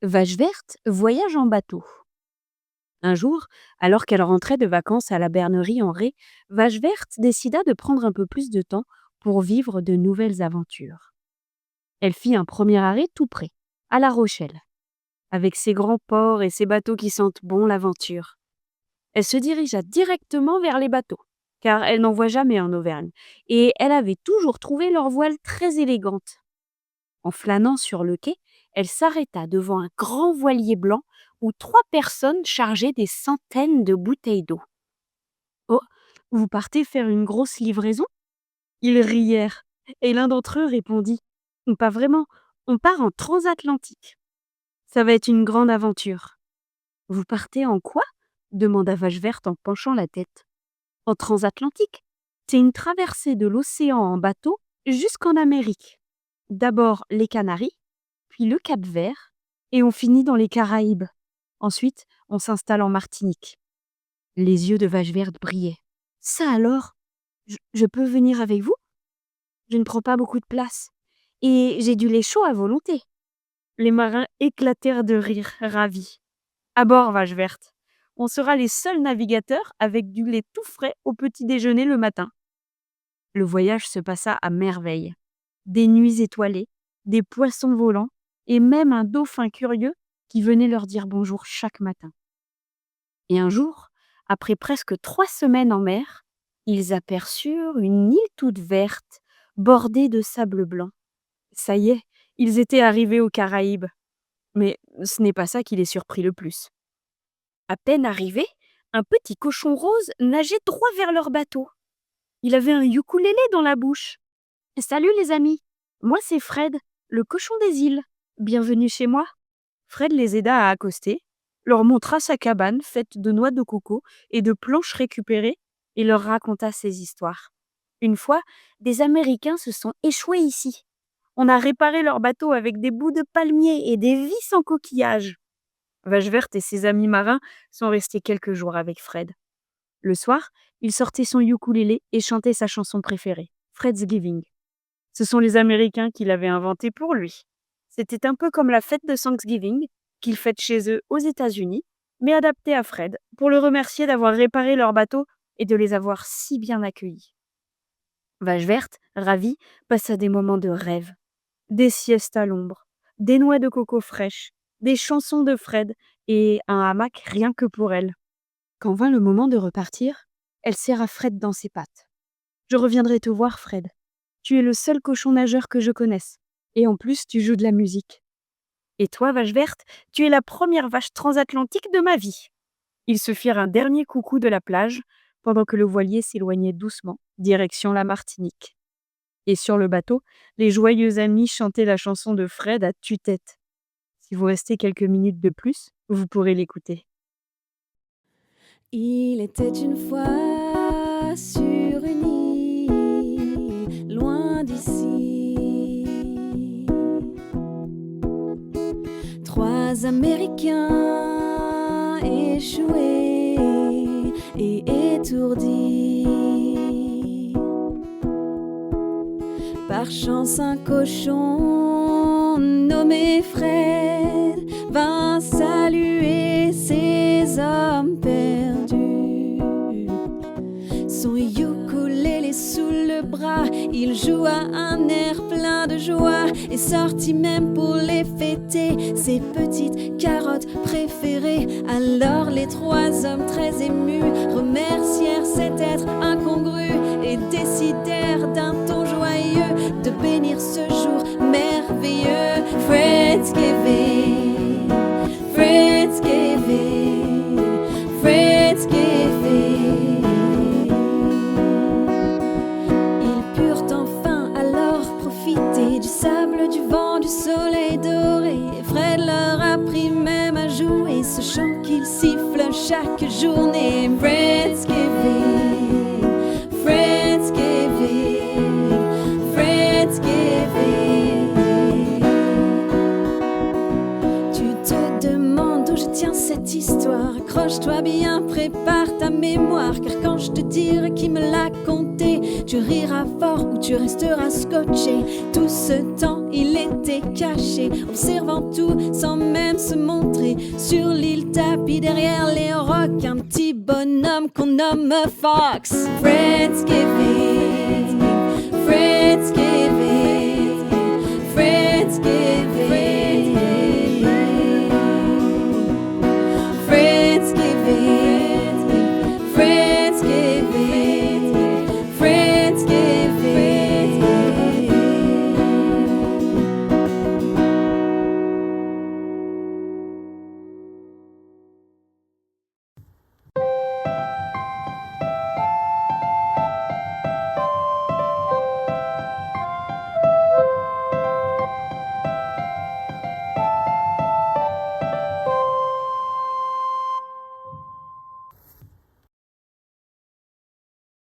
Vache verte voyage en bateau. Un jour, alors qu'elle rentrait de vacances à la bernerie en Ré, Vache verte décida de prendre un peu plus de temps pour vivre de nouvelles aventures. Elle fit un premier arrêt tout près, à La Rochelle, avec ses grands ports et ses bateaux qui sentent bon l'aventure. Elle se dirigea directement vers les bateaux, car elle n'en voit jamais en Auvergne, et elle avait toujours trouvé leur voile très élégante. En flânant sur le quai, elle s'arrêta devant un grand voilier blanc où 3 personnes chargeaient des centaines de bouteilles d'eau. Oh, vous partez faire une grosse livraison? Ils rièrent, et l'un d'entre eux répondit: Pas vraiment, on part en transatlantique. Ça va être une grande aventure. Vous partez en quoi? Demanda Vache Verte en penchant la tête. En transatlantique. C'est une traversée de l'océan en bateau jusqu'en Amérique. D'abord les Canaries, puis le Cap-Vert, et on finit dans les Caraïbes. Ensuite, on s'installe en Martinique. Les yeux de Vache Verte brillaient. Ça alors? Je peux venir avec vous? Je ne prends pas beaucoup de place. Et j'ai du lait chaud à volonté. Les marins éclatèrent de rire, ravis. À bord, Vache Verte. On sera les seuls navigateurs avec du lait tout frais au petit déjeuner le matin. Le voyage se passa à merveille. Des nuits étoilées, des poissons volants et même un dauphin curieux qui venait leur dire bonjour chaque matin. Et un jour, après presque 3 semaines en mer, ils aperçurent une île toute verte, bordée de sable blanc. Ça y est, ils étaient arrivés aux Caraïbes. Mais ce n'est pas ça qui les surprit le plus. À peine arrivés, un petit cochon rose nageait droit vers leur bateau. Il avait un ukulélé dans la bouche. Salut les amis, moi c'est Fred, le cochon des îles. Bienvenue chez moi. Fred les aida à accoster, leur montra sa cabane faite de noix de coco et de planches récupérées et leur raconta ses histoires. Une fois, des Américains se sont échoués ici. On a réparé leur bateau avec des bouts de palmier et des vis en coquillage. Vache Verte et ses amis marins sont restés quelques jours avec Fred. Le soir, il sortait son ukulélé et chantait sa chanson préférée, Fred's Giving. Ce sont les Américains qui l'avaient inventé pour lui. C'était un peu comme la fête de Thanksgiving, qu'ils fêtent chez eux aux États-Unis, mais adaptée à Fred, pour le remercier d'avoir réparé leur bateau et de les avoir si bien accueillis. Vache Verte, ravie, passa des moments de rêve. Des siestes à l'ombre, des noix de coco fraîches, des chansons de Fred et un hamac rien que pour elle. Quand vint le moment de repartir, elle serra Fred dans ses pattes. Je reviendrai te voir, Fred. Tu es le seul cochon nageur que je connaisse. Et en plus, tu joues de la musique. Et toi, Vache Verte, tu es la première vache transatlantique de ma vie. Ils se firent un dernier coucou de la plage, pendant que le voilier s'éloignait doucement, direction la Martinique. Et sur le bateau, les joyeux amis chantaient la chanson de Fred à tue-tête. Si vous restez quelques minutes de plus, vous pourrez l'écouter. Il était une fois sur une île, loin d'ici, 3 Américains échoués et étourdis. Par chance, un cochon nommé Fred vint saluer ses hommes perdus. Son ukulélé sous le bras, il joua un air plein de joie et sortit même pour les fêter ses petites carottes préférées. Alors les 3 hommes très émus remercièrent cet être incongru et décidèrent d'un ton joyeux de bénir ce jour merveilleux. Friendsgiving, Friendsgiving, Friendsgiving. Ils purent enfin alors profiter du sable, du vent, du soleil doré. Et Fred leur apprit même à jouer ce chant qu'il siffle chaque journée. Friendsgiving, Friendsgiving, Friendsgiving. Tu te demandes d'où je tiens cette histoire. Accroche-toi bien, prépare ta mémoire, car quand je te dirai qui me l'a conté, tu riras fort ou tu resteras scotché. Tout ce temps, il était caché, observant tout sans même se montrer. Sur l'île tapis derrière les rocs, un petit bonhomme qu'on nomme Fox. Friendsgiving, Friendsgiving, Friendsgiving.